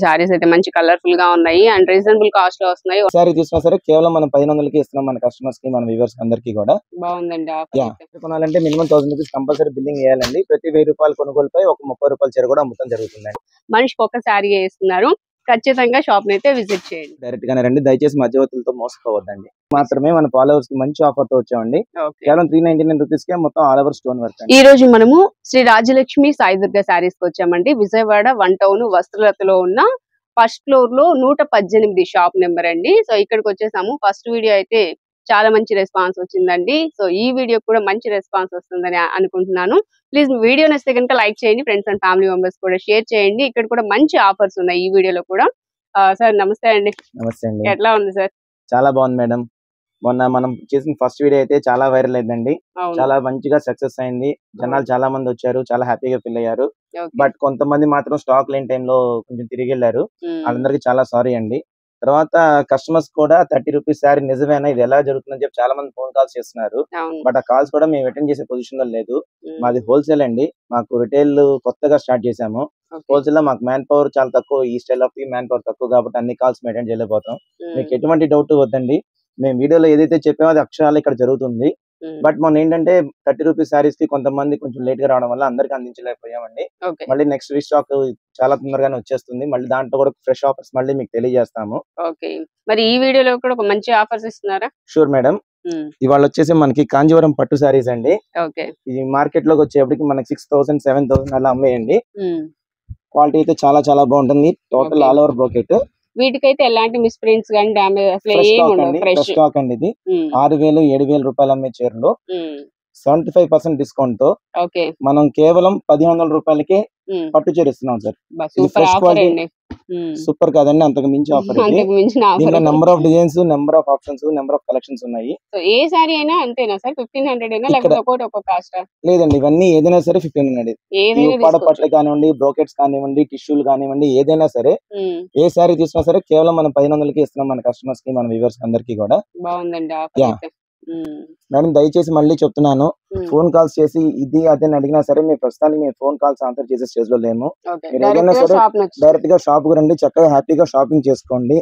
సారీస్ అయితే మంచి కలర్ఫుల్ గా ఉన్నాయి అండ్ రీజనబుల్ కాస్ట్ లో వస్తున్నాయి. సారీ తీసుకున్నా సరే కేవలం మనం 1500కి ఇస్తున్నాం మన కస్టమర్స్ కి, మన వ్యూవర్స్ అందరికీ కూడా. బాగుందండి కొనాలంటే మినిమం 1000 రూపీస్ కంపల్సరీ బిల్లింగ్ చేయాలండి. ప్రతి 1000 రూపాయల కొనుగోలుపై ఒక 30 రూపాయల చీర కూడా అమ్ముతం జరుగుతుందండి. మనిషికి ఒక సారీ వేస్తున్నారు. ఖచ్చితంగా షాప్ అయితే విజిట్ చేయండి. డైరెక్ట్ గానే రండి, దయచేసి మధ్యవర్తులతో మోసపోవద్దండి. మాత్రమే మన ఫాలోవర్స్ కి మంచి ఆఫర్ తో వచ్చామండి. కేవలం 399 రూపీస్ కే మొత్తం ఆల్ ఓవర్ స్టోన్ వర్క్. ఈ రోజు మనము శ్రీ రాజలక్ష్మి సాయి దుర్గా సారీస్ కి వచ్చామండి. విజయవాడ 1 టౌన్ వస్త్రలతలో ఉన్న ఫస్ట్ ఫ్లోర్ లో 118 షాప్ నెంబర్ అండి. సో ఇక్కడికి వచ్చేసాము. ఫస్ట్ వీడియో అయితే చాలా మంచి రెస్పాన్స్ వచ్చిందండి. సో ఈ వీడియో కూడా మంచి రెస్పాన్స్ వస్తుందని అనుకుంటున్నాను. ప్లీజ్ వీడియో నచ్చితే కనుక లైక్ చేయండి, ఫ్రెండ్స్ అండ్ ఫ్యామిలీ మెంబర్స్ కూడా షేర్ చేయండి. ఇక్కడ కూడా మంచి ఆఫర్స్ ఉన్నాయి ఈ వీడియోలో కూడా. సార్ నమస్తే అండి. నమస్తే అండి. ఎట్లా ఉంది సార్? చాలా బాగుంది మేడం. మొన్న మనం చేసిన ఫస్ట్ వీడియో అయితే చాలా వైరల్ అయిందండి. చాలా మంచిగా సక్సెస్ అయింది. జనాలు చాలా మంది వచ్చారు, చాలా హ్యాపీగా ఫీల్ అయ్యారు. బట్ కొంతమంది మాత్రం స్టాక్ లేని టైంలో కొంచెం తిరిగి వెళ్ళారు. వాళ్ళందరికీ చాలా సారీ అండి. తర్వాత కస్టమర్స్ కూడా 30 రూపీస్ సారీ నిజమేనా, ఇది ఎలా జరుగుతుందని చెప్పి చాలా మంది ఫోన్ కాల్స్ చేస్తున్నారు. బట్ ఆ కాల్స్ కూడా మేము అటెండ్ చేసే పొజిషన్ లో లేదు. మాది హోల్సేల్ అండి. మాకు రిటైల్ కొత్తగా స్టార్ట్ చేసాము. హోల్సేల్ లో మాకు మ్యాన్ పవర్ చాలా తక్కువ, ఈ స్టైల్ ఆఫ్ మ్యాన్ పవర్ తక్కువ కాబట్టి అన్ని కాల్స్ మేము అటెండ్ చేయలేకపోతాం. మీకు ఎటువంటి డౌట్ వద్దండి. మేము వీడియోలో ఏదైతే చెప్పామో అది అక్షరాలు ఇక్కడ జరుగుతుంది. బట్ మనం ఏంటంటే 30 రూపీస్ సారీస్ కి కొంతమంది కొంచెం లేట్ గా రావడం వల్ల అందరికి అందించలేకపోయామండి. మళ్ళీ నెక్స్ట్ రీస్టాక్ చాలా తొందరగానే వచ్చేస్తుంది. మళ్ళీ దాంట్లో కూడా ఫ్రెష్ ఆఫర్స్ మళ్ళీ మీకు తెలియజేస్తాము. మరి ఈ వీడియోలో కూడా ఒక మంచి ఆఫర్స్ ఇస్తున్నారా? Sure madam. ఇవాళ వచ్చేసి మనకి కాంజీవరం పట్టు సారీస్ అండి. ఇది మార్కెట్ లోకి వచ్చేప్పటికి మనకి 6000 7000 అలా అమ్మేయండి. క్వాలిటీ అయితే చాలా చాలా బాగుంటుంది. Total all over brocade. వీటికైతే ఎలాంటి మిస్ప్రింట్స్ గానీ డ్యామేజ్ అసలు ఏమీ ఉండదు. ఫ్రెష్ స్టాక్ అండి. ఇది 6000 7000 రూపాయలు అమ్మే చీరలు 75% డిస్కౌంట్ తో మనం కేవలం 1500 రూపాయలకి పట్టు చీర ఇస్తున్నాం సార్. సూపర్ కాదండి, అంతకు మించి ఆఫర్. దీంట్లో number of designs, number of options, number of collections ఉన్నాయి. ఏ సారీ అయినా అంతేనా సార్? 1500 అయినా లేకపోతే ఒక్కొక్క కాస్ట్? లేదండి, ఇవన్నీ ఏదైనా సరే 1500. పట్టు కానివ్వండి, బ్రోకెట్స్ కానివ్వండి, టిష్యూలు కానివ్వండి, ఏదైనా సరే ఏ సారీ తీసుకున్నా సరే కేవలం మనం 1500కి ఇస్తున్నాం మన కస్టమర్స్ కి, మన వ్యూవర్స్ అందరికీ కూడా. బాగుందండి. మేడం దయచేసి మళ్ళీ చెప్తున్నాను, ఫోన్ కాల్స్ చేసి ఇది అదే అడిగినా సరే మేము ప్రస్తుతానికి మేము ఫోన్ కాల్స్ ఆన్సర్ చేసే స్టేజ్ లో లేము. మీరు ఏదైనా సరే డైరెక్ట్ గా షాప్ కు రండి, చక్కగా హ్యాపీగా షాపింగ్ చేసుకోండి.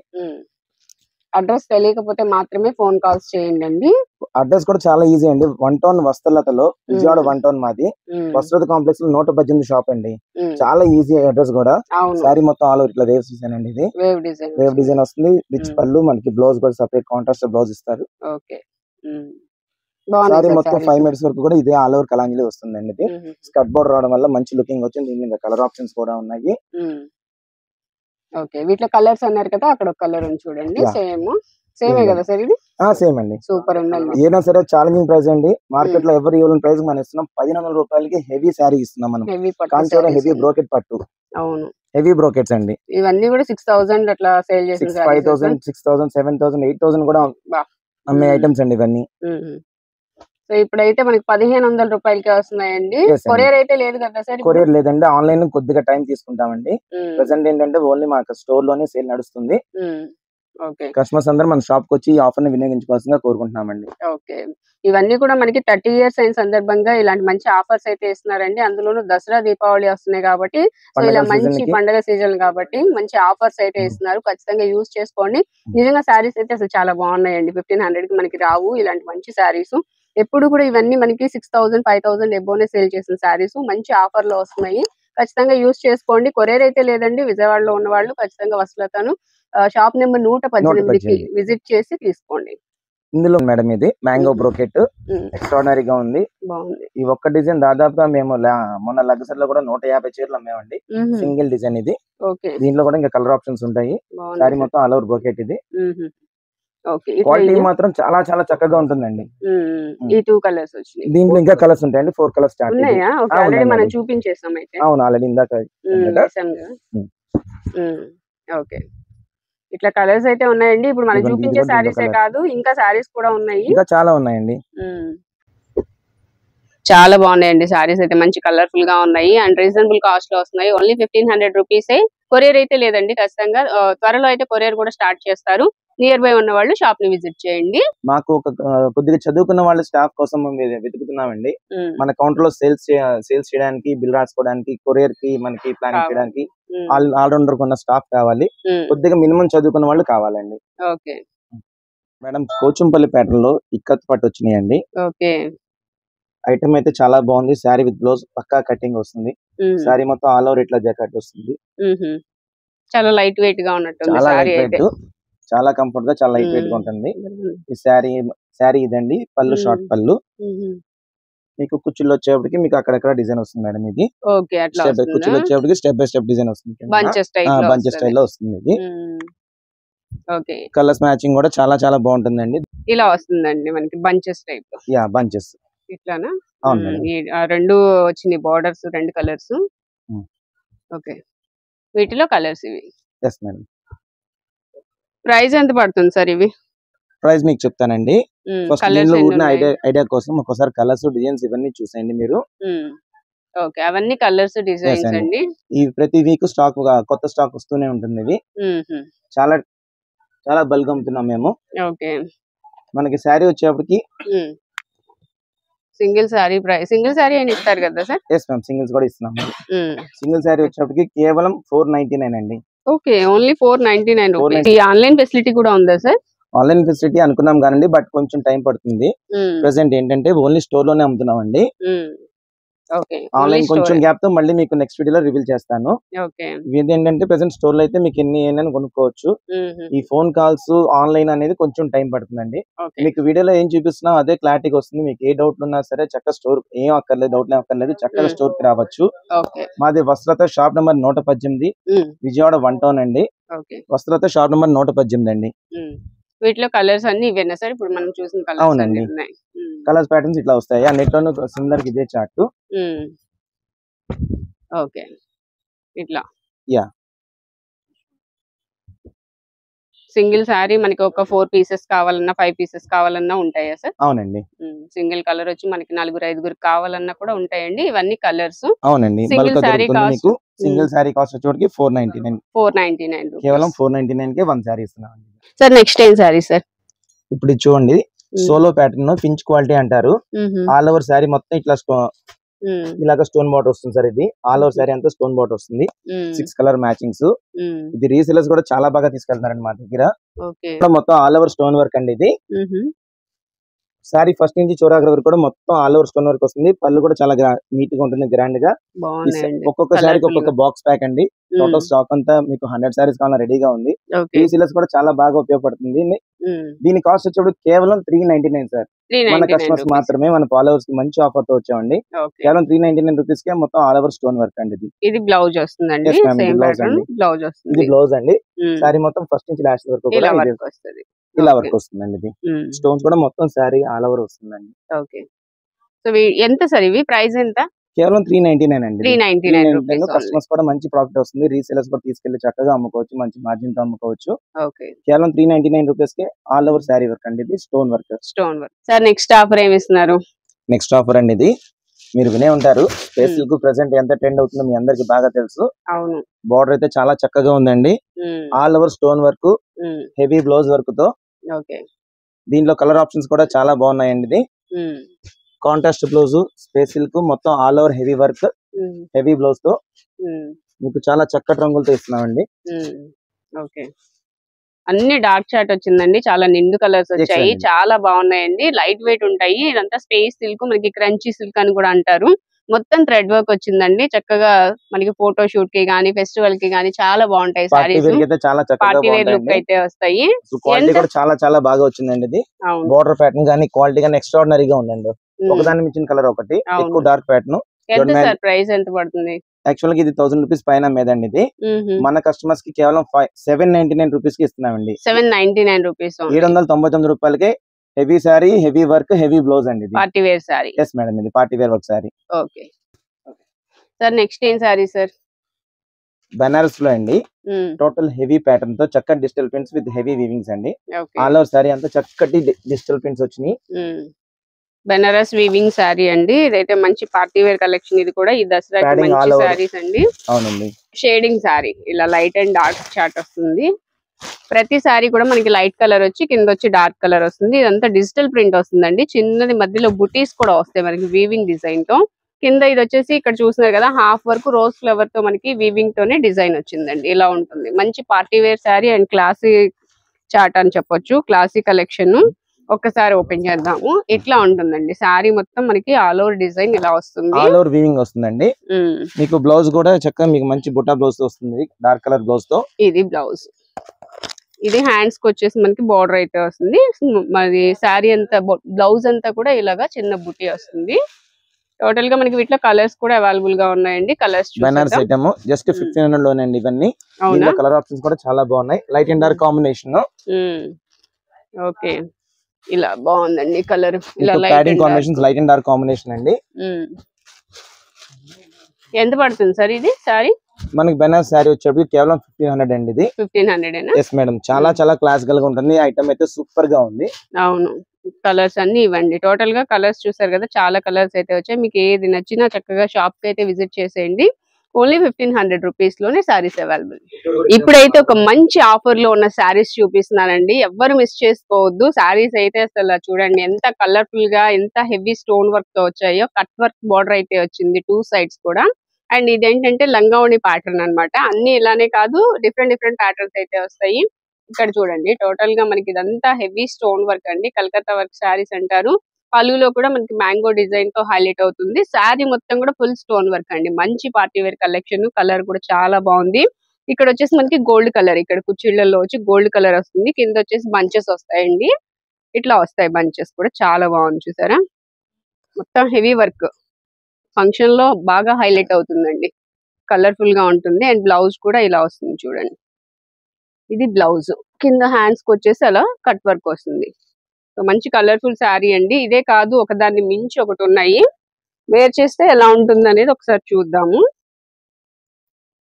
అడ్రస్ తెలియకపోతే మాత్రమే ఫోన్ కాల్స్ చేయండి. అడ్రస్ కూడా చాలా ఈజీ అండి. 1 టౌన్ వస్త్రలతలో, విజయవాడ 1 టౌన్ మాది. వస్త్రలత కాంప్లెక్స్ లో 118 షాప్ అండి. చాలా ఈజీ అడ్రస్ కూడా. సారీ మొత్తం ఆల్ ఓవర్ ఇట్లా వేవ్స్ డిజైన్ అండి. ఇది వేవ్ డిజైన్ వస్తుంది. రిచ్ పళ్ళు, మనకి బ్లౌజ్ కూడా సెపరేట్ కాంట్రాస్ట్ బ్లౌజ్ ఇస్తారు. సారీ మొత్తం 5 మీటర్స్ వరకు కూడా ఇదే ఆల్ ఓవర్ కలాంజలి వస్తుందండి. ఇది స్కర్ట్ బోర్డర్ రావడం వల్ల మంచి లుకింగ్ వచ్చింది. దీనిలో కలర్ ఆప్షన్స్ కూడా ఉన్నాయి. వీటిలో కలర్స్ అన్నారు కదా, అక్కడ ఒక కలర్ ఉంది చూడండి. సేమే కదా సార్? ఇది సేమ్ అండి. సూపర్ ఉందండి. ఏదైనా సరే ఛాలెంజింగ్ ప్రైస్ అండి. మార్కెట్ లో ఎవరు ఇవ్వని ప్రైస్ మనం ఇస్తున్నాం. 1500 రూపాయలకి హెవీ సారీ ఇస్తున్నాం మనం. కాంచీవరం హెవీ బ్రోకెట్ పట్టు. అవును, హెవీ బ్రోకెట్స్ అండి. ఇవన్నీ కూడా 6000 అట్లా సేల్ చేసిన 5000 6000 7000 8000 కూడా అమ్మే ఐటమ్స్ అండి ఇవన్నీ. సో ఇప్పుడైతే మనకి 1500 రూపాయలకి వస్తున్నాయండి. కొరియర్ అయితే లేదు కదా సార్? కొరియర్ లేదండి, ఆన్లైన్ కొద్దిగా టైం తీసుకుంటామండి. ప్రెసెంట్ ఏంటంటే ఓన్లీ మా స్టోర్ లోనే సేల్ నడుస్తుంది. కస్టమర్స్ అందరూ మన షాప్ కి వచ్చి ఈ ఆఫర్ ని వినియోగించుకోవాల్సిందిగా కోరుకుంటున్నామండి. ఇవన్నీ కూడా మనకి 30 years అయిన సందర్భంగా ఇలాంటి మంచి ఆఫర్స్ అయితే ఇస్తున్నారండి. అందులోనూ దసరా దీపావళి వస్తున్నాయి కాబట్టి, ఇలా మంచి పండుగ సీజన్ కాబట్టి మంచి ఆఫర్స్ అయితే ఇస్తున్నారు. ఖచ్చితంగా యూజ్ చేసుకోండి. నిజంగా శారీస్ అయితే అసలు చాలా బాగున్నాయండి. 1500 కి మనకి రావు ఇలాంటి మంచి శారీస్. ఎప్పుడు కూడా ఇవన్నీ మనకి 6000 5000 ఎబోనే సేల్ చేసిన శారీస్ మంచి ఆఫర్ లో వస్తున్నాయి. ఖచ్చితంగా యూజ్ చేసుకోండి. కొరియర్ అయితే లేదండి. విజయవాడలో ఉన్న వాళ్ళు ఖచ్చితంగా వస్త్రలతను షాప్ నెంబర్ 118కి విజిట్ చేసి తీసుకోండి. ఇందులో మేడం ఇది మ్యాంగో బ్రోకెట్ ఎక్స్ట్రాడినరీగా ఉంది. ఈ ఒక్క డిజైన్ దాదాపుగా మేము మొన్న లగ్జరీ లో కూడా 150 చీరలు అమ్మేమండి. సింగిల్ డిజైన్ ఇది. దీంట్లో కూడా ఇంకా కలర్ ఆప్షన్స్ ఉంటాయి. సారీ మొత్తం ఆల్ ఓవర్ బ్రోకెట్ ఇది. క్వాలిటీ మాత్రం చాలా చాలా చక్కగా ఉంటుందండి. ఈ 2 కలర్స్ వచ్చినాయి. దీంట్లో ఇంకా కలర్స్ ఉంటాయండి. 4 కలర్స్ స్టార్ట్ ఉన్నాయా? ఆల్రెడీ మనం చూపించేసాం అయితే. అవును, ఆల్రెడీ ఇందాక. ఇట్లా కలర్స్ అయితే ఉన్నాయండి. ఇప్పుడు మనం చూపించే సారీస్ కాదు, ఇంకా సారీస్ కూడా ఉన్నాయి. ఇంకా చాలా ఉన్నాయండి. చాలా బాగున్నాయండి సారీస్ అయితే. మంచి కలర్ఫుల్ గా ఉన్నాయి అండ్ రీజనబుల్ కాస్ట్ లో వస్తున్నాయి. ఓన్లీ 1500 రూపీసే. కొరియర్ అయితే లేదండి. ఖచ్చితంగా త్వరలో అయితే కొరియర్ కూడా స్టార్ట్ చేస్తారు. నియర్ బై ఉన్న వాళ్ళు షాప్ ని విజిట్ చేయండి. మాకు ఒక కొద్దిగా చదువుకున్న వాళ్ళ స్టాఫ్ కోసం వెతుకుతున్నామండి. మన కౌంటర్ లో సేల్స్ చేయడానికి, బిల్ రాసుకోవడానికి, కొరియర్ కి మనకి ప్లానింగ్ చేయడానికి ఆల్రౌండర్ కొన్న స్టాఫ్ కావాలి. కొద్దిగా మినిమం చదువుకున్న వాళ్ళు కావాలండి. ఓకే మేడం, పోచంపల్లి ప్యాటర్న్ లో ఇక్కత్ పట్టు వచ్చినాయండి. ఓకే ఐటమ్ అయితే చాలా బాగుంది. శారీ విత్ బ్లౌజ్ పక్కా కటింగ్ వస్తుంది. శారీ మొత్తం ఆల్ ఓవర్ ఇట్లా జాకెట్ వస్తుంది. చాలా లైట్ వెయిట్ గా ఉన్నట్టుంది. చాలా లైట్ వెయిట్, చాలా కంఫర్ట్ గా, చాలా లైట్ వెయిట్ గా ఉంటుంది. ఈ శారీ ఇదండి. పళ్ళు షార్ట్ పళ్ళు. మీకు కుచ్చులు వచ్చేప్పటికి మీకు అక్కడక్కడ డిజైన్ వస్తుంది మేడం. ఇది కుచ్చులు వచ్చేప్పటికి స్టెప్ బై స్టెప్ డిజైన్ వస్తుంది. బంచెస్ స్టైల్ లో వస్తుంది ఇది. కలర్స్ మ్యాచింగ్ కూడా చాలా చాలా బాగుంటుందండి. ఇలా వస్తుందండి మనకి బంచెస్ టైప్. యా బంచెస్ ఇట్లానా? రెండు వచ్చినాయి బార్డర్స్, రెండు కలర్స్. ఓకే, వీటిలో కలర్స్ ఇవి. Yes madam. ప్రైస్ ఎంత పడుతుంది సార్ ఇవి? ప్రైస్ మీకు చెప్తానండి. ఫస్ట్ ఐడియా కోసం ఒకసారి కలర్స్, డిజైన్స్ ఇవన్నీ చూసేయండి మీరు. ఓకే, అవన్నీ కలర్స్, డిజైన్స్ అండి. ఈ ప్రతి వీక్ స్టాక్ కొత్త స్టాక్ వస్తూనే ఉంటుంది. ఇది చాలా చాలా బల్క్ అమ్ముతున్నాం మేము. ఓకే, మనకి శారీ వచ్చేప్పటికి single sari price, single sari అని ఇస్తారు కదా సార్? ఎస్ మ్యామ్, సింగిల్స్ కూడా ఇస్తున్నాం. సింగిల్ శారీ వచ్చేప్పటికి కేవలం 499 అండి. Okay, only 499 rupees. ఈ ఆన్లైన్ ఫెసిలిటీ కూడా ఉందా సార్? ఆన్లైన్ ఫెసిలిటీ అనుకున్నాం కానీ బట్ కొంచెం టైం పడుతుంది. ప్రెసెంట్ ఏంటంటే ఓన్లీ స్టోర్ లోనే అమ్ముతున్నాం అండి. ఆన్లైన్ కొంచెం గ్యాప్ తో మళ్ళీ మీకు నెక్స్ట్ వీడియోలో రివీల్ చేస్తాను. ఇది ఏంటంటే ప్రెసెంట్ స్టోర్ లో అయితే మీకు ఎన్ని కొనుక్కోవచ్చు. ఈ ఫోన్ కాల్స్, ఆన్లైన్ అనేది కొంచెం టైం పడుతుందండి. మీకు వీడియోలో ఏం చూపిస్తున్నా అదే క్లారిటీగా వస్తుంది. మీకు ఏ డౌట్లు ఉన్నా సరే చక్కగా స్టోర్ ఏం అక్కర్లేదు, డౌట్లు ఏం అక్కర్లేదు, చక్కగా స్టోర్ కి రావచ్చు. మాది వస్త్రత షాప్ నెంబర్ 118, విజయవాడ 1 టౌన్ అండి. వస్త్రత షాప్ నెంబర్ 118 అండి. వీటిలో కలర్స్ అన్ని ఇవేనా సార్? ఇప్పుడు మనం చూసిన కలర్స్. అవునండి, కలర్స్ ప్యాటర్న్స్ ఇట్లా వస్తాయి. అన్నిట్లోనూ సిమిలర్ ఇదే చార్ట్. ఓకే, ఇట్లా యా. సింగిల్ శారీ మనకి ఒక 4 పీసెస్ కావాలన్నా, 5 పీసెస్ కావాలన్నా ఉంటాయా సార్? అవునండి. సింగిల్ కలర్ వచ్చి మనకి 4-5 కావాలన్నా కూడా ఉంటాయండి. ఇవన్నీ కలర్స్. అవునండి. Single sari cost, single sari cost వచ్చేటికి 499. కేవలం 499 కే 1 శారీ ఇస్తున్నాం సార్. నెక్స్ట్ ఏం శారీ సార్? ఇప్పుడు చూడండి, సోలో ప్యాటర్న్, ఫించ్ క్వాలిటీ అంటారు. ఆల్ ఓవర్ శారీ మొత్తం ఇట్లా ఇలాగా స్టోన్ బార్డర్ వస్తుంది సార్. ఇది ఆల్ ఓవర్ శారీ అంతా స్టోన్ బార్డర్ వస్తుంది. 6 కలర్ మ్యాచింగ్స్. ఇది రీసెలర్స్ కూడా చాలా బాగా తీసుకెళ్తున్నారండి మా దగ్గర. మొత్తం ఆల్ ఓవర్ స్టోన్ వర్క్ అండి. ఇది శారీ ఫస్ట్ నుంచి చూరాగ్ర వరకు కూడా మొత్తం ఆల్ ఓవర్ స్టోన్ వర్క్ వస్తుంది. పళ్ళు కూడా చాలా నీట్ గా ఉంటుంది, గ్రాండ్ గా. ఒక్కొక్క శారీకి ఒక్కొక్క బాక్స్ ప్యాక్ అండి. టోటల్ స్టాక్ అంతా మీకు 100 శారీస్ కావాలన్నా రెడీగా ఉంది. రీసెలర్స్ కూడా చాలా బాగా ఉపయోగపడుతుంది. దీని కాస్ట్ వచ్చేప్పుడు కేవలం 399 సార్. మన కస్టమర్స్ మాత్రమే, మన ఫాలోవర్స్ కి మంచి ఆఫర్ తో వచ్చామండి. కేవలం 399 రూపీస్ కే మొత్తం ఆల్ ఓవర్ స్టోన్ వర్క్ అండి. ఇది బ్లౌజ్ వస్తుందండి. ఇది బ్లౌజ్ అండి. శారీ మొత్తం ఫస్ట్ నుంచి లాస్ట్ వరకు ఇలా వర్క్ వస్తుందండి. ఇది స్టోన్స్ కూడా మొత్తం శారీ ఆల్ ఓవర్ వస్తుందండి. ఓకే, సో ఎంత సార్ ఇవి? ప్రైస్ ఎంత? కేవలం 399 అండి. 399 కస్టమర్స్ కూడా మంచి ప్రాఫిట్ వస్తుంది. రీసేలర్స్ కూడా తీసుకెళ్లి చక్కగా అమ్ముకోవచ్చు, మంచి మార్జిన్ తో అమ్ముకోవచ్చు. కేవలం 399 రూపీస్ కే ఆల్ ఓవర్ శారీ వర్క్ అండి. ఇది stone work. Sir next offer ఏమి ఇస్తున్నారు? నెక్స్ట్ ఆఫర్ అండి, ఇది మీరు వినే ఉంటారు. స్పేస్ సిల్క్ ప్రెసెంట్ ఎంత ట్రెండ్ అవుతుందో మీ అందరికి బాగా తెలుసు. అవును. బార్డర్ అయితే చాలా చక్కగా ఉందండి. All over stone work, heavy blouse work తో. దీంట్లో కలర్ ఆప్షన్స్ కూడా చాలా బాగున్నాయండి. ఇది కాంట్రాస్ట్ బ్లౌజ్, స్పేస్ సిల్క్, మొత్తం all over heavy work, heavy blouse తో మీకు చాలా చక్కటి రంగులతో ఇస్తున్నామండి. అన్ని డార్క్ చాట్ వచ్చిందండి. చాలా నిండు కలర్స్ వచ్చాయి, చాలా బాగున్నాయండి. లైట్ వెయిట్ ఉంటాయి. ఇదంతా స్పేస్ సిల్క్, మనకి క్రంచీ సిల్క్ అని కూడా అంటారు. మొత్తం థ్రెడ్ వర్క్ వచ్చిందండి. చక్కగా మనకి ఫోటో షూట్ కి గానీ, ఫెస్టివల్ కి గానీ చాలా బాగుంటాయి సారీస్. పార్టీ వేర్ లుక్ అయితే వస్తాయి. చాలా చాలా బాగా వచ్చిందండి. ఇది బోర్డర్ ప్యాటర్న్ గానీ, క్వాలిటీ గానీ ఎక్స్ట్రాడినరీగా ఉందండి. ఒకదాని మించిన కలర్ ఒకటి, ఎక్కువ డార్క్ ప్యాటర్న్. ప్రైస్ ఎంత పడుతుంది? యాక్చువల్ గా ఇది 1000 రూపీస్ పైన మీదండి. ఇది మన కస్టమర్స్ కి కేవలం 799 రూపీస్ కి ఇస్తున్నామండి. 799 రూపీస్, 799 రూపాయలకే heavy sari, heavy work, heavy blouse అండి. Party wear sari. Yes madam, ఇది party wear work sari. Okay sir, next ఏం సారీ సార్? బనారస్ లో అండి. టోటల్ హెవీ ప్యాటర్న్ తో చక్కటి digital prints with heavy weavings అండి. ఆల్ ఓవర్ సారీ అంతా చక్కటి డిజిటల్ ప్రింట్స్ వచ్చినాయి. బెనారస్ వీవింగ్ శారీ అండి. ఇదైతే మంచి పార్టీ వేర్ కలెక్షన్. ఇది కూడా ఈ దసరాకి మంచి శారీస్ అండి. అవునండి. షేడింగ్ శారీ, ఇలా లైట్ అండ్ డార్క్ చార్ట్ వస్తుంది. ప్రతి సారీ కూడా మనకి లైట్ కలర్ వచ్చి కింద వచ్చి డార్క్ కలర్ వస్తుంది. ఇదంతా డిజిటల్ ప్రింట్ వస్తుందండి. చిన్నది మధ్యలో బుటీస్ కూడా వస్తాయి మనకి వీవింగ్ డిజైన్ తో. కింద ఇది వచ్చేసి ఇక్కడ చూస్తున్నారు కదా హాఫ్ వరకు రోజ్ ఫ్లవర్ తో మనకి వీవింగ్ తోనే డిజైన్ వచ్చిందండి. ఇలా ఉంటుంది మంచి party wear sari and classy chat అని చెప్పొచ్చు. Classy collection. ఒక్కసారి ఓపెన్ చేద్దాము. ఇట్లా ఉంటుందండి శారీ మొత్తం మనకి ఆల్ ఓవర్ డిజైన్ ఇలా వస్తుంది. ఆల్ ఓవర్ వీవింగ్ వస్తుందండి. మీకు బ్లౌజ్ కూడా చక్కగా మీకు మంచి బుట్టా బ్లౌజ్ వస్తుంది డార్క్ కలర్ బ్లౌజ్ తో. ఇది బ్లౌజ్. ఇది హ్యాండ్స్ కి వచ్చేసి మనకి బార్డర్ అయితే వస్తుంది. మరి శారీ అంతా బ్లౌజ్ అంతా కూడా ఇలాగా చిన్న బుట్టి వస్తుంది. టోటల్ గా మనకి వీటిలో కలర్స్ కూడా అవైలబుల్ గా ఉన్నాయండి. కలర్స్ బనారస్ ఐటమ్ జస్ట్ 1500 లోనండి ఇవన్నీ. దీనిలో కలర్ ఆప్షన్స్ కూడా చాలా బాగున్నాయి. Light and dark combination. Okay ఇలా బాగుందండి కలర్. ఇలా light combination light and dark combination అండి. ఎంత పడుతుంది సార్ ఇది సారీ? మనకి బనారస్ శారీ వచ్చేప్పుడు కేవలం 1500 అండి. ఇది 1500. Yes madam. చాలా చాలా క్లాసికల్ గా ఉంటుంది. ఐటమ్ అయితే సూపర్ గా ఉంది. అవును కలర్స్ అన్ని ఇవ్వండి. టోటల్ గా కలర్స్ చూసారు కదా చాలా కలర్స్ అయితే వచ్చాయి. మీకు ఏది నచ్చినా చక్కగా షాప్ కి అయితే విజిట్ చేసేయండి. ఓన్లీ 1500 రూపీస్ లోనే శారీస్ అవైలబుల్. ఇప్పుడైతే ఒక మంచి ఆఫర్ లో ఉన్న శారీస్ చూపిస్తున్నానండి. ఎవ్వరు మిస్ చేసుకోవద్దు. శారీస్ అయితే అసలు చూడండి ఎంత కలర్ఫుల్ గా ఎంత హెవీ స్టోన్ వర్క్ తో వచ్చాయో. కట్ వర్క్ బార్డర్ అయితే వచ్చింది 2 సైడ్స్ కూడా. అండ్ ఇదేంటంటే లంగావణి ప్యాటర్న్ అన్నమాట. అన్ని ఇలానే కాదు డిఫరెంట్ ప్యాటర్న్స్ అయితే వస్తాయి. ఇక్కడ చూడండి టోటల్ గా మనకి ఇదంతా హెవీ స్టోన్ వర్క్ అండి. కలకత్తా వర్క్ శారీస్ అంటారు. పళ్ళులో కూడా మనకి మ్యాంగో డిజైన్ తో హైలైట్ అవుతుంది. శారీ మొత్తం కూడా ఫుల్ స్టోన్ వర్క్ అండి. మంచి పార్టీ వేర్ కలెక్షన్. కలర్ కూడా చాలా బాగుంది. ఇక్కడ వచ్చేసి మనకి గోల్డ్ కలర్ ఇక్కడ కుచ్చిళ్లలో వచ్చి గోల్డ్ కలర్ వస్తుంది. కింద వచ్చేసి బంచెస్ వస్తాయండి. ఇట్లా వస్తాయి బంచెస్ కూడా చాలా బాగుంది చూసారా. మొత్తం హెవీ వర్క్ ఫంక్షన్ లో బాగా హైలైట్ అవుతుందండి. కలర్ఫుల్ గా ఉంటుంది. అండ్ బ్లౌజ్ కూడా ఇలా వస్తుంది చూడండి. ఇది బ్లౌజ్. కింద హ్యాండ్స్ కి వచ్చేసి అలా కట్ వర్క్ వస్తుంది. సో మంచి కలర్ఫుల్ శారీ అండి. ఇదే కాదు ఒకదాన్ని మించి ఒకటి ఉన్నాయి. వేర్ చేస్తే ఎలా ఉంటుంది అనేది ఒకసారి చూద్దాము.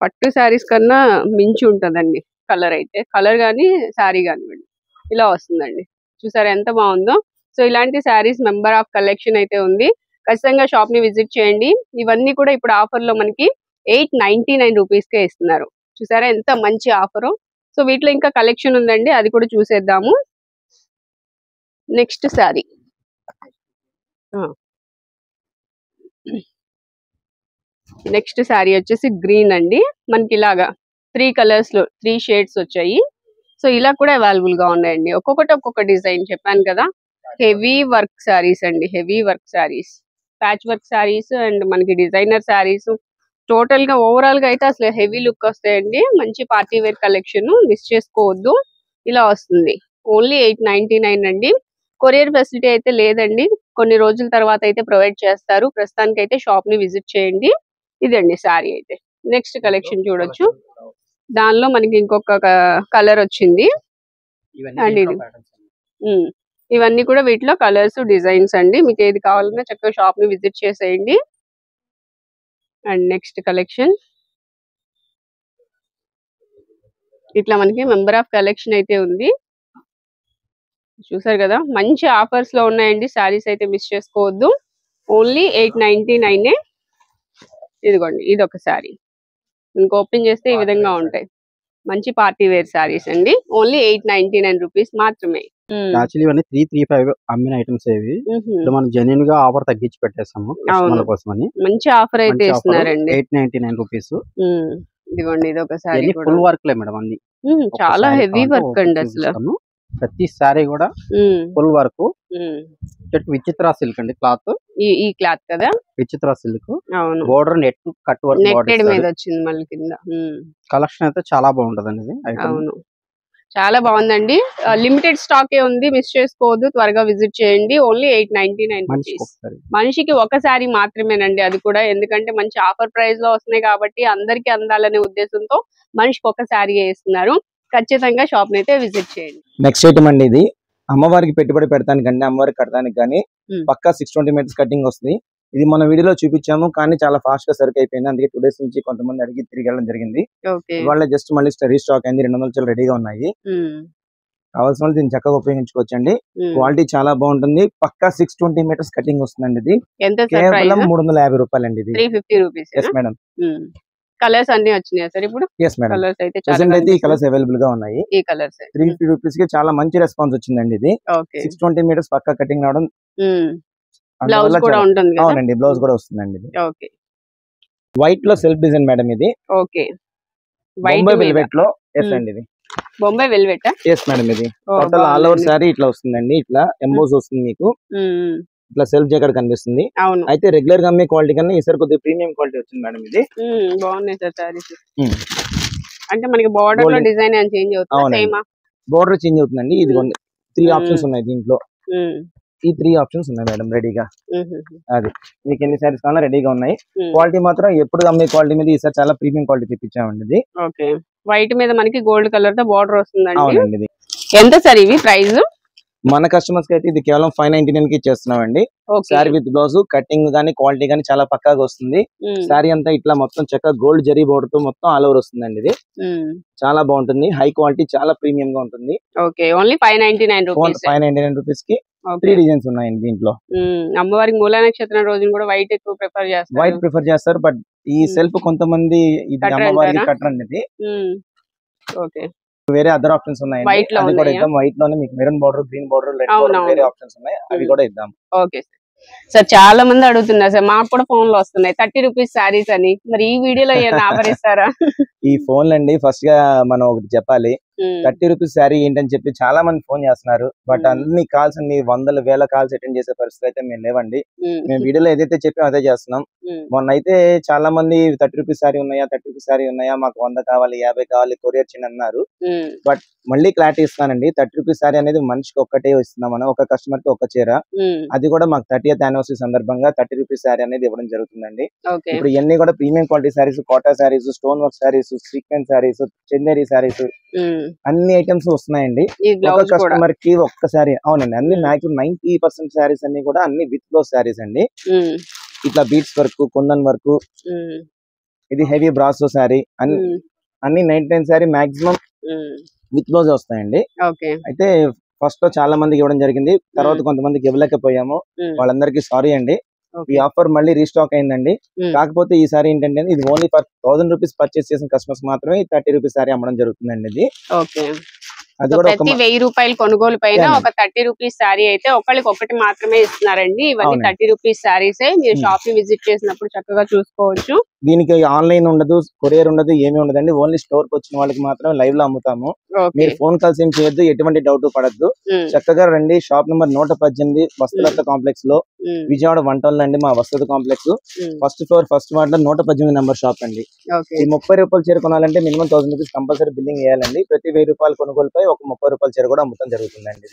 పట్టు శారీస్ కన్నా మించి ఉంటుందండి కలర్ అయితే. కలర్ కానీ శారీ కానివ్వండి ఇలా వస్తుందండి. చూసారా ఎంత బాగుందో. సో ఇలాంటి శారీస్ మెంబర్ ఆఫ్ కలెక్షన్ అయితే ఉంది. ఖచ్చితంగా షాప్ ని విజిట్ చేయండి. ఇవన్నీ కూడా ఇప్పుడు ఆఫర్ లో మనకి 899 రూపీస్ కే ఇస్తున్నారు. చూసారా ఎంత మంచి ఆఫర్. సో వీటిలో ఇంకా కలెక్షన్ ఉందండి. అది కూడా చూసేద్దాము. నెక్స్ట్ శారీ వచ్చేసి గ్రీన్ అండి. మనకి ఇలాగా 3 కలర్స్ లో 3 షేడ్స్ వచ్చాయి. సో ఇలా కూడా అవైలబుల్ గా ఉన్నాయండి. ఒక్కొక్కటి ఒక్కొక్క డిజైన్ చెప్పాను కదా. హెవీ వర్క్ శారీస్ అండి. Heavy work saris, patch work saris and మనకి డిజైనర్ శారీస్. టోటల్ గా ఓవరాల్ గా అయితే అసలు హెవీ లుక్ వస్తాయండి. మంచి పార్టీ వేర్ కలెక్షన్. మిస్ చేసుకోవద్దు. ఇలా వస్తుంది. ఓన్లీ 899 అండి. కొరియర్ ఫెసిలిటీ అయితే లేదండి. కొన్ని రోజుల తర్వాత అయితే ప్రొవైడ్ చేస్తారు. ప్రస్తుతానికి అయితే షాప్ ని విజిట్ చేయండి. ఇదండి శారీ అయితే. నెక్స్ట్ కలెక్షన్ చూడొచ్చు. దానిలో మనకి ఇంకొక కలర్ వచ్చింది. అండ్ ఇది ఇవన్నీ కూడా వీటిలో కలర్స్ డిజైన్స్ అండి. మీకు ఏది కావాలన్నా చక్కగా షాప్ ని విజిట్ చేసేయండి. అండ్ నెక్స్ట్ కలెక్షన్ ఇట్లా మనకి మెంబర్ ఆఫ్ కలెక్షన్ అయితే ఉంది. చూసారు కదా మంచి ఆఫర్స్ లో ఉన్నాయండి. శారీస్ అయితే మిస్ చేసుకోవద్దు. ఓన్లీ 899. ఇదిగోండి ఇది ఒక శారీ. ఇంక ఓపెన్ చేస్తే ఈ విధంగా ఉంటాయి. మంచి పార్టీ వేర్ శారీస్ అండి. ఓన్లీ 899 రూపీస్ మాత్రమే. యాక్చువల్లీ ఇవన్నీ 335 అమ్మిన ఐటమ్స్ ఏవి. మనం జెన్యూన్ గా ఆఫర్ తగ్గించి పెట్టేసాము కస్టమర్ల కోసమని. మంచి ఆఫర్ అయితే ఇస్తున్నారండి. 899 రూపీస్. ఇదిగోండి ఇది ఒక శారీ. ఫుల్ వర్క్ లే మేడం అన్ని. చాలా హెవీ వర్క్ అండి అసలు. ప్రతి సారీ కూడా ఫుల్ వర్క్. విచిత్ర సిల్క్ అండి క్లాత్. ఈ క్లాత్ కదా విచిత్ర సిల్క్. అవును. Border net cut work netted మీద వచ్చింది మళ్ళీ కింద. కలెక్షన్ అయితే చాలా బాగుంటదండి ఇది. అవును చాలా బాగుందండి. లిమిటెడ్ స్టాక్ ఏ ఉంది. మిస్ చేసుకోవద్దు. త్వరగా విజిట్ చేయండి. Only 899 rupees. మనిషికి ఒక శారీ మాత్రమేనండి. అది కూడా ఎందుకంటే మంచి ఆఫర్ ప్రైస్ లో వస్తున్నాయి కాబట్టి అందరికి అందాలనే ఉద్దేశంతో మనిషికి ఒక శారీ వేస్తున్నారు. ఖచ్చితంగా షాప్ అయితే విజిట్ చేయండి. నెక్స్ట్ ఐటమ్ అండి. ఇది అమ్మవారికి పెట్టుబడి పెడతానికి కానీ అమ్మవారికి కట్టడానికి కానీ పక్కా 620 మీటర్స్ కటింగ్ వస్తుంది. ఇది మన వీడియోలో చూపించాము కానీ చాలా ఫాస్ట్ గా సరుకు అయిపోయింది. అందుకే 2 days నుంచి కొంతమంది అడిగి తిరిగి వెళ్ళడం జరిగింది. ఇవాళ జస్ట్ మళ్ళీ రీస్టాక్ అయింది. 200 చీరలు రెడీగా ఉన్నాయి. కావాల్సిన వాళ్ళు దీన్ని చక్కగా ఉపయోగించుకోవచ్చండి. క్వాలిటీ చాలా బాగుంటుంది. పక్కా 620 మీటర్స్ కటింగ్ వస్తుందండి. ఇది కేవలం 350 రూపాయలు అండి. ఇది 350 రూపీస్. Yes madam. కలర్స్ అన్ని వచ్చినాయి సార్ ఇప్పుడు? ఎస్ మేడం, కలర్స్ అయితే ప్రెసెంట్ అయితే ఈ కలర్స్ అవైలబుల్ గా ఉన్నాయి. ఈ కలర్స్ 350 రూపీస్ కి చాలా మంచి రెస్పాన్స్ వచ్చిందండి. ఇది 620 మీటర్స్ పక్కా కటింగ్ రావడం. బ్లౌజ్ కూడా ఉంటుంది కదా? అవునండి, బ్లౌజ్ కూడా వస్తుందండి. ఇది ఓకే, వైట్ లో సెల్ఫ్ డిజైన్ మేడం. ఇది ఓకే, బొంబాయి వెల్వెట్ లో. ఎస్ అండి, ఇది బొంబాయి వెల్వెట్. ఎస్ మేడం, ఇది టోటల్ ఆల్ ఓవర్ సారీ ఇట్లా వస్తుందండి. ఇట్లా ఎంబోస్ వస్తుంది మీకు. ఇట్లా సెల్ఫ్ జాకెట్ కనిపిస్తుంది. అయితే రెగ్యులర్ గా అమ్మే క్వాలిటీ కన్నా ఈసారి కొద్దిగా ప్రీమియం క్వాలిటీ వచ్చింది మేడం. ఇది బాగున్నాయి సార్ సారీస్. అంటే మనకి బార్డర్ లో డిజైన్ ఏం చేంజ్ అవుతుంది? సేమా బార్డర్ చేంజ్ అవుతుందండి. ఇది 3 ఆప్షన్స్ ఉన్నాయి దీంట్లో. ఈ 3 ఆప్షన్స్ ఉన్నాయి మేడం రెడీగా. అది మీకు ఎన్ని సారీస్ కావాలో రెడీగా ఉన్నాయి. క్వాలిటీ మాత్రం ఎప్పుడు అమ్మే క్వాలిటీ మీద ఈసారి చాలా ప్రీమియం క్వాలిటీ తెప్పించామండి. ఓకే, వైట్ మీద మనకి గోల్డ్ కలర్ తో బార్డర్ వస్తుందండి. అవునండి. ఎంత సార్ ఇవి ప్రైస్? మన కస్టమర్స్ కి అయితే ఇది కేవలం 599 కి ఇచ్చేస్తున్నామండి. సారీ విత్ బ్లౌజ్ కటింగ్ గానీ క్వాలిటీ గానీ చాలా పక్కాగా వస్తుంది. సారీ అంతా ఇట్లా మొత్తం చక్కగా గోల్డ్ జరీ బోర్డర్ తో మొత్తం ఆల్ ఓవర్ వస్తుందండి. ఇది చాలా బాగుంటుంది. హై క్వాలిటీ, చాలా ప్రీమియం గా ఉంటుంది. ఓకే, ఓన్లీ 599 రూపీస్ కి 3 డిజైన్స్ ఉన్నాయండి దీంట్లో. అమ్మవారికి మూలా నక్షత్రం రోజున కూడా వైట్ ఎక్కువ ప్రిఫర్ చేస్తారు. బట్ ఈ సెల్ఫ్ కొంతమంది ఇది అమ్మవారికి కట్టరండి. ఇది ఓకే, వేరే అదర్ ఆప్షన్స్ ఉన్నాయి. అది కూడా ఇద్దాం. వైట్ లోనే మీకు maroon border, green border, red border వేరే ఆప్షన్స్ ఉన్నాయి. అవి కూడా ఇద్దాం. ఓకే సార్, చాలా మంది అడుగుతున్నారు సార్, మాకు కూడా ఫోన్ లో వస్తున్నాయి 30 రూపీస్ సారీస్ అని. మరి ఈ వీడియోలో ఏమైనా ఆఫర్ ఇస్తారా? ఈ ఫోన్లు అండి, ఫస్ట్ గా మనం ఒకటి చెప్పాలి. 30 రూపీస్ శారీ ఏంటని చెప్పి చాలా మంది ఫోన్ చేస్తున్నారు. బట్ అన్ని కాల్స్ అన్ని వందల వేల కాల్స్ అటెండ్ చేసే పరిస్థితి అయితే మేము లేవండి. మేము వీడియోలో ఏదైతే చెప్పామో అదే చేస్తున్నాం. మొన్న అయితే చాలా మంది 30 రూపీస్ శారీ ఉన్నాయా, 30 రూపీస్ శారీ ఉన్నాయా, మాకు 100 కావాలి, 50 కావాలి, కొరియర్ చేయని అన్నారు. బట్ మళ్ళీ క్లారిటీ ఇస్తానండి. 30 రూపీస్ శారీ అనేది మనిషికి ఒక్కటే ఇస్తున్నాం మనం, ఒక కస్టమర్ కి ఒక చీర. అది కూడా మాకు 30th యానివర్సరీ సందర్భంగా 30 రూపీస్ శారీ అనేది ఇవ్వడం జరుగుతుందండి. ఇప్పుడు ఇవన్నీ కూడా premium quality saris, Kota saris, stone work saris, sequence saris, Chanderi saris, అన్ని ఐటమ్స్ వస్తున్నాయండి. ఒక కస్టమర్ కి ఒక్కసారి. అవునండి, అన్ని మాక్సిమం 90% శారీస్ అన్ని కూడా అన్ని విత్ బ్లౌజ్ శారీస్ అండి. ఇట్లా బీట్స్ వర్క్, కుందన్ వర్క్, ఇది హెవీ బ్రాసో శారీ, అన్ని 99 శారీ మాక్సిమం విత్ బ్లౌజ్ వస్తాయండి. అయితే ఫస్ట్ లో చాలా మందికి ఇవ్వడం జరిగింది. తర్వాత కొంతమందికి ఇవ్వలేకపోయాము. వాళ్ళందరికీ సారీ అండి. ఈ ఆఫర్ మళ్ళీ రీస్టాక్ అయిందండి. కాకపోతే ఈసారి ఏంటంటే ఇది ఓన్లీ ఫర్ 1000 రూపీస్ పర్చేస్ చేసిన కస్టమర్స్ మాత్రమే 30 రూపీస్ సారీ అమ్మడం జరుగుతుందండి. ఇది అది కూడా ప్రతి 1000 రూపాయల కొనుగోలు పైన ఒక 30 రూపీస్ సారీ అయితే ఒకరికి ఒకటి మాత్రమే ఇస్తున్నారండి. ఇవన్నీ 30 రూపీస్ సారీసే. మీరు షాప్ ని విజిట్ చేసినప్పుడు చక్కగా చూసుకోవచ్చు. దీనికి ఆన్లైన్ ఉండదు, కొరియర్ ఉండదు, ఏమీ ఉండదండి. ఓన్లీ స్టోర్ కి వచ్చిన వాళ్ళకి మాత్రం లైవ్ లో అమ్ముతాము. మీరు ఫోన్ కాల్స్ ఏం చేయొద్దు, ఎటువంటి డౌట్ పడద్దు. చక్కగా రండి. షాప్ నెంబర్ 118 వస్త్రలత కాంప్లెక్స్ లో, విజయవాడ 1 టౌన్ లో అండి మా Vastralatha complex. First floor first ward లో 118 నెంబర్ షాప్ అండి. ఈ 30 రూపాయలు చీర కొనాలంటే మినిమం 1000 రూపీస్ కంపల్సరీ బిల్లింగ్ చేయాలండి. ప్రతి 1000 రూపాయల కొనుగోలుపై ఒక 30 రూపాయల చీర కూడా అమ్ముతాం జరుగుతుందండి.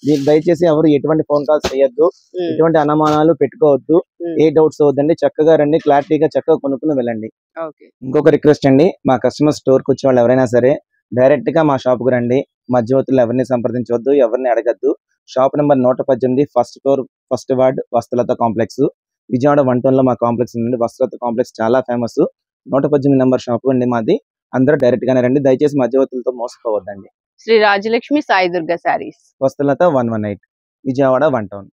ఇది దయచేసి ఎవరు ఎటువంటి ఫోన్ కాల్స్ చేయొద్దు, ఎటువంటి అనుమానాలు పెట్టుకోవద్దు, ఏ డౌట్స్ అవద్దండి. చక్కగా రండి, క్లారిటీగా చక్కగా కొనుక్కుని వెళ్ళండి. ఇంకొక రిక్వెస్ట్ అండి, మా కస్టమర్ స్టోర్ కి వచ్చే వాళ్ళు ఎవరైనా సరే డైరెక్ట్ గా మా షాప్ కు రండి. మధ్యవర్తులు ఎవరిని సంప్రదించవద్దు, ఎవరిని అడగద్దు. Shop number 118 first floor first ward Vastralatha complex, Vijayawada 1 town లో మా కాంప్లెక్స్ ఉంది. వస్త్రలత కాంప్లెక్స్ చాలా ఫేమస్. 118 నెంబర్ షాప్ అండి మాది. అందరూ డైరెక్ట్ గానే రండి. దయచేసి మధ్యవర్తులతో మోసపోవద్దండి. శ్రీ రాజలక్ష్మి సాయి దుర్గా సారీస్, వస్త్రలత 118, విజయవాడ 1 టౌన్.